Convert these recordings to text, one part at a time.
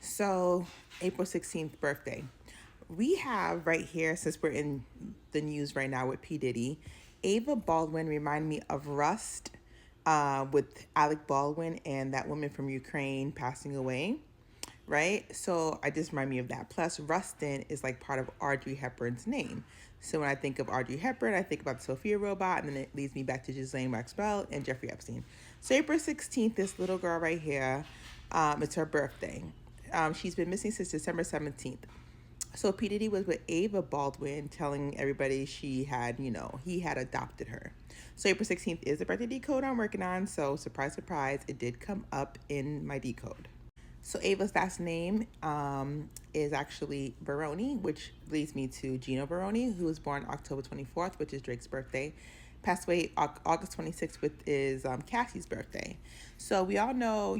So, April 16th birthday. We have right here, since we're in the news right now with P. Diddy, Ava Baldwin reminded me of Rust with Alec Baldwin and that woman from Ukraine passing away, right? So I just remind me of that. Plus, Rustin is like part of Audrey Hepburn's name. So when I think of Audrey Hepburn, I think about the Sophia robot, and then it leads me back to Ghislaine Maxwell and Jeffrey Epstein. So April 16th, this little girl right here, it's her birthday. She's been missing since December 17th. So P. Diddy was with Ava Baldwin telling everybody she had, he had adopted her. So April 16th is the birthday decode I'm working on. So surprise, surprise, it did come up in my decode. So Ava's last name is actually Baroni, which leads me to Gino Baroni, who was born October 24th, which is Drake's birthday. Passed away August 26th, which is Cassie's birthday. So we all know,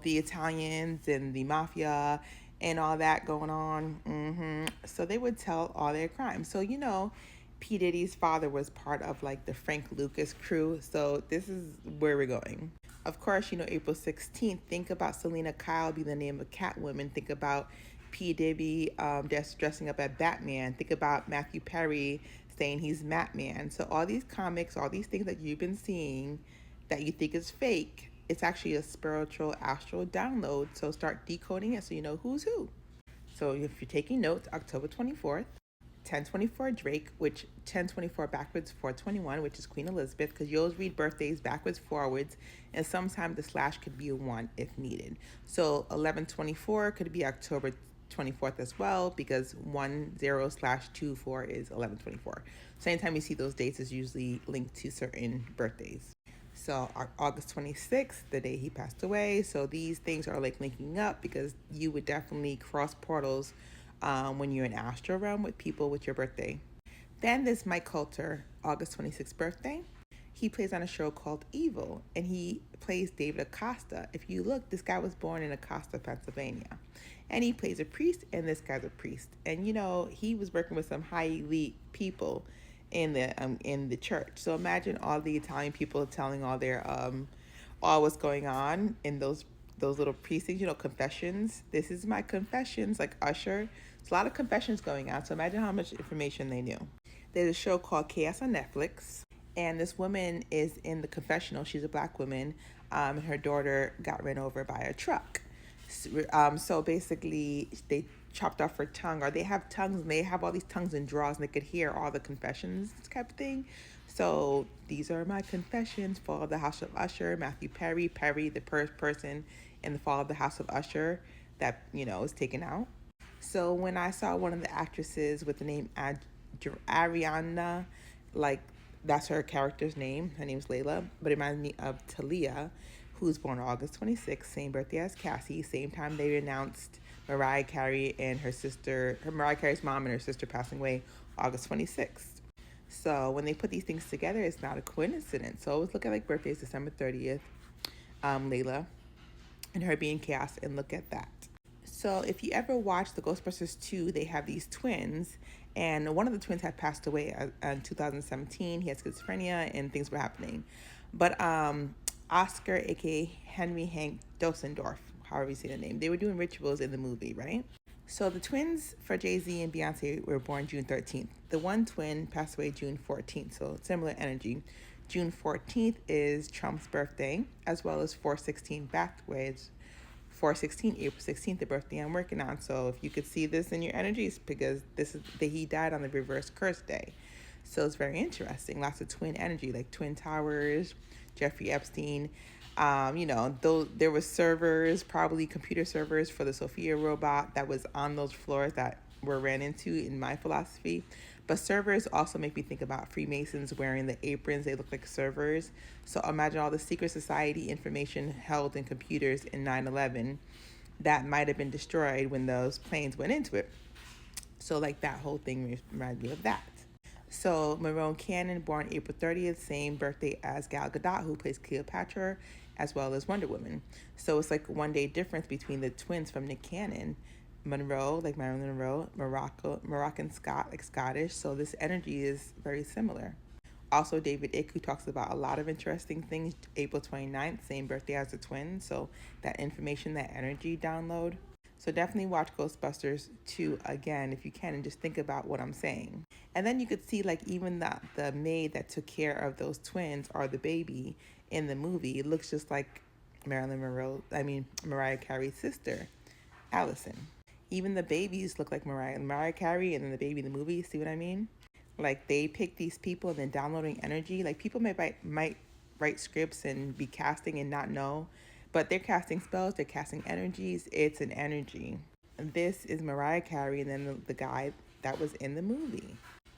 the Italians and the mafia and all that going on. So they would tell all their crimes. So, P. Diddy's father was part of like the Frank Lucas crew. So this is where we're going. Of course, April 16th, think about Selena Kyle be the name of Catwoman. Think about P. Diddy just dressing up as Batman. Think about Matthew Perry saying he's Matman. So all these comics, all these things that you've been seeing that you think is fake, it's actually a spiritual astral download. So start decoding it so you know who's who. So if you're taking notes, October 24th, 1024 Drake, which 1024 backwards 421, which is Queen Elizabeth, because you always read birthdays backwards, forwards, and sometimes the slash could be a 1 if needed. So 1124 could be October 24th as well, because 10/24 is 1124. So anytime you see those dates is usually linked to certain birthdays. So August 26th, the day he passed away. So these things are like linking up because you would definitely cross portals when you're in astral realm with people with your birthday. Then there's Mike Coulter, August 26th birthday. He plays on a show called Evil, and he plays David Acosta. If you look, this guy was born in Acosta, Pennsylvania. And he plays a priest, and this guy's a priest. And, he was working with some high elite people in the church. So imagine all the Italian people telling all their all what's going on in those little precincts, confessions. This is my confessions, like Usher. It's a lot of confessions going on. So imagine how much information they knew. There's a show called Chaos on Netflix. And this woman is in the confessional. She's a black woman. And her daughter got run over by a truck. So basically, they chopped off her tongue, or they have tongues, and they have all these tongues and drawers, and they could hear all the confessions type of thing. So these are my confessions. Fall of the House of Usher, Matthew Perry, the person in the Fall of the House of Usher that, is taken out. So when I saw one of the actresses with the name Ariana, like that's her character's name. Her name's Layla, but it reminds me of Talia, who's born August 26th, same birthday as Cassie. Same time they announced Mariah Carey and Mariah Carey's mom and her sister passing away August 26th. So when they put these things together, it's not a coincidence. So always look at like birthdays, December 30th, Layla, and her being Chaos, and look at that. So if you ever watch the Ghostbusters 2, they have these twins, and one of the twins had passed away in 2017. He had schizophrenia and things were happening. But Oscar, aka Henry Hank Dosendorf, however you say the name, they were doing rituals in the movie, right? So the twins for Jay-Z and Beyonce were born June 13th. The one twin passed away June 14th, so similar energy. June 14th is Trump's birthday, as well as 416 backwards. 416, April 16th, the birthday I'm working on. So if you could see this in your energies, because he died on the reverse curse day. So it's very interesting. Lots of twin energy, like Twin Towers, Jeffrey Epstein. Though there was servers, probably computer servers for the Sophia robot that was on those floors that were ran into in my philosophy. But servers also make me think about Freemasons wearing the aprons. They look like servers. So imagine all the secret society information held in computers in 9/11 that might have been destroyed when those planes went into it. So like that whole thing reminds me of that. So Marone Cannon, born April 30th, same birthday as Gal Gadot, who plays Cleopatra, as well as Wonder Woman. So it's like 1 day difference between the twins from Nick Cannon. Monroe, like Marilyn Monroe, Moroccan Scot, like Scottish. So this energy is very similar. Also, David Icke, who talks about a lot of interesting things. April 29th, same birthday as the twins. So that information, that energy download. So definitely watch Ghostbusters 2 again if you can, and just think about what I'm saying. And then you could see like even the maid that took care of those twins or the baby in the movie, it looks just like Mariah Carey's sister, Allison. Even the babies look like Mariah Carey, and then the baby in the movie. See what I mean? Like they pick these people and then downloading energy. Like people might write scripts and be casting and not know, but they're casting spells. They're casting energies. It's an energy. And this is Mariah Carey, and then the guy that was in the movie.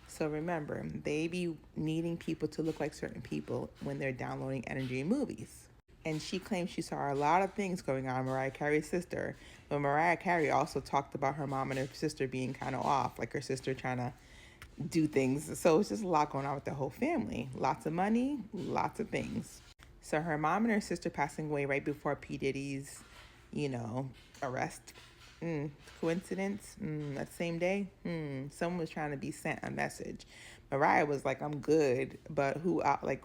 So remember, they be needing people to look like certain people when they're downloading energy in movies. And she claims she saw a lot of things going on, Mariah Carey's sister. But Mariah Carey also talked about her mom and her sister being kind of off, like her sister trying to do things. So it's just a lot going on with the whole family. Lots of money, lots of things. So her mom and her sister passing away right before P. Diddy's, arrest. Coincidence? That same day? Someone was trying to be sent a message. Mariah was like, I'm good, but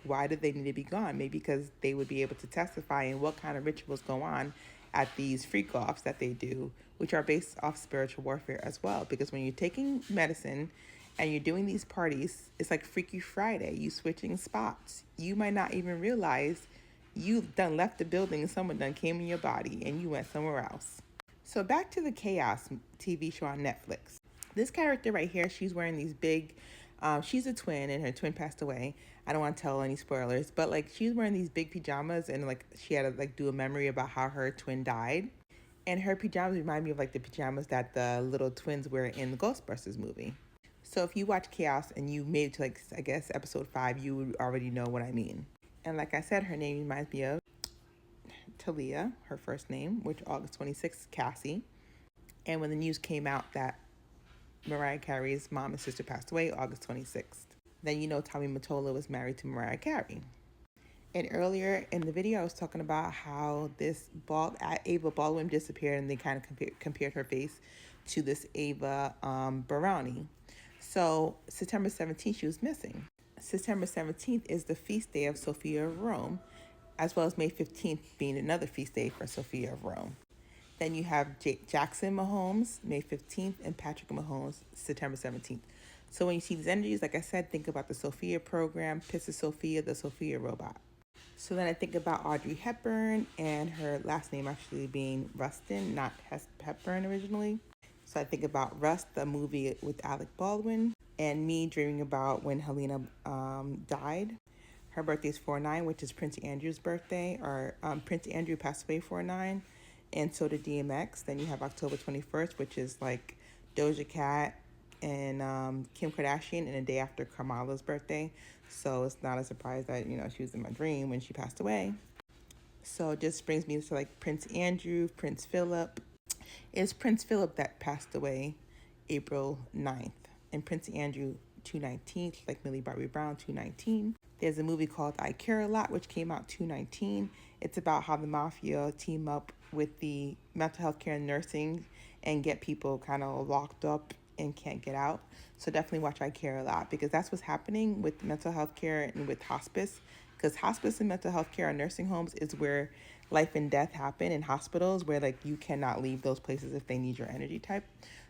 why did they need to be gone? Maybe because they would be able to testify in what kind of rituals go on at these freak offs that they do, which are based off spiritual warfare as well. Because when you're taking medicine and you're doing these parties, it's like Freaky Friday. You switching spots. You might not even realize you done left the building and someone done came in your body and you went somewhere else. So back to the Chaos TV show on Netflix. This character right here, she's wearing these big, she's a twin and her twin passed away. I don't want to tell any spoilers, but like she's wearing these big pajamas and like she had to like do a memory about how her twin died. And her pajamas remind me of like the pajamas that the little twins wear in the Ghostbusters movie. So if you watch Chaos and you made it to like, I guess, episode 5, you would already know what I mean. And like I said, her name reminds me of Talia, her first name, which August 26th, Cassie. And when the news came out that Mariah Carey's mom and sister passed away August 26th, then Tommy Mottola was married to Mariah Carey. And earlier in the video, I was talking about how this Ava Baldwin disappeared, and they kind of compared her face to this Ava Barani. So September 17th, she was missing. September 17th is the feast day of Sophia of Rome, as well as May 15th being another feast day for Sophia of Rome. Then you have Jackson Mahomes, May 15th, and Patrick Mahomes, September 17th. So when you see these energies, like I said, think about the Sophia program, Pisces Sophia, the Sophia robot. So then I think about Audrey Hepburn and her last name actually being Rustin, not Hepburn originally. So I think about Rust, the movie with Alec Baldwin, and me dreaming about when Helena died. Her birthday is 4/9, which is Prince Andrew's birthday, or Prince Andrew passed away 4/9, and so did DMX. Then you have October 21st, which is like Doja Cat and Kim Kardashian, and a day after Kamala's birthday. So it's not a surprise that, she was in my dream when she passed away. So it just brings me to like Prince Andrew, Prince Philip. It's Prince Philip that passed away April 9th, and Prince Andrew 2/19, like Millie Bobby Brown 2/19. There's a movie called I Care a Lot, which came out 2/19. It's about how the mafia team up with the mental health care and nursing and get people kind of locked up and can't get out. So definitely watch I Care a Lot, because that's what's happening with mental health care and with hospice. Because hospice and mental health care and nursing homes is where life and death happen, in hospitals where like you cannot leave those places if they need your energy type.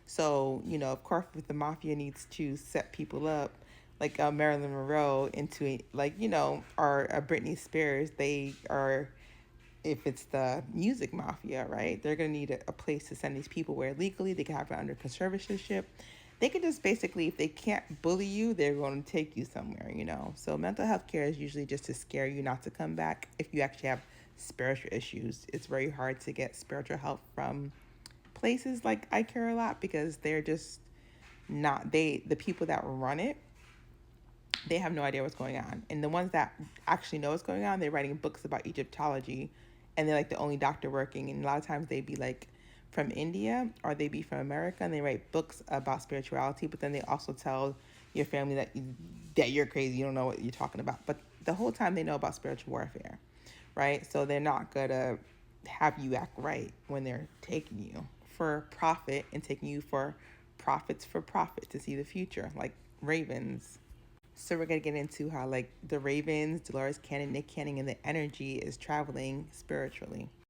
So, of course, if the mafia needs to set people up, like Marilyn Monroe into or Britney Spears, they are, if it's the music mafia, right, they're going to need a place to send these people where legally they can have it under conservatorship. They can just basically, if they can't bully you, they're going to take you somewhere, So mental health care is usually just to scare you not to come back. If you actually have spiritual issues, it's very hard to get spiritual help from places like I Care a Lot, because they're just not, the people that run it, they have no idea what's going on. And the ones that actually know what's going on, they're writing books about Egyptology, and they're like the only doctor working. And a lot of times they be like from India, or they be from America, and they write books about spirituality, but then they also tell your family that you're crazy, you don't know what you're talking about. But the whole time they know about spiritual warfare, right? So they're not gonna have you act right when they're taking you for profit and taking you for profit to see the future, like Ravens. So we're gonna get into how like the Ravens, Dolores Cannon, Nick Cannon, and the energy is traveling spiritually.